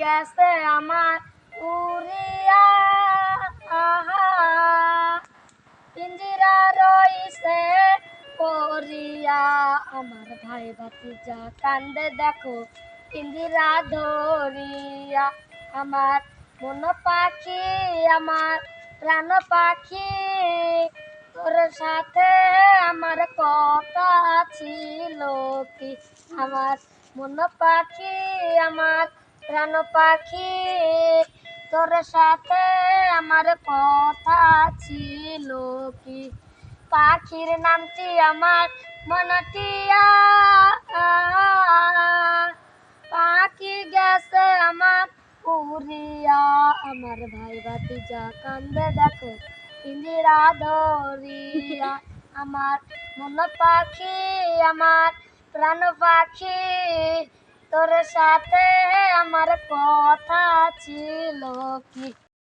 গেছে আমার উড়িয়া, পিঞ্জিরা রইছে পড়িয়া। আমার ভাই ভাতিজা কান্দে দেখো পিঞ্জিরা ধরিয়া। আমার মন পাখি, আমার প্রাণ পাখি, তোর সাথে আমার কথা ছিল কি। আমার মন পাখি, আমার প্রাণ পাখি, তোর সাথে আমার কথা ছিল কি। পাখির নামটি আমার মনটিয়া, পাখি গেছে আমার উড়িয়া। আমার ভাই ভাতিজা কান্দে দেখো পিঞ্জিরা ধরিয়া। আমার মন পাখি, আমার প্রাণ পাখি, তোর সাথে আমার কথা ছিল কি।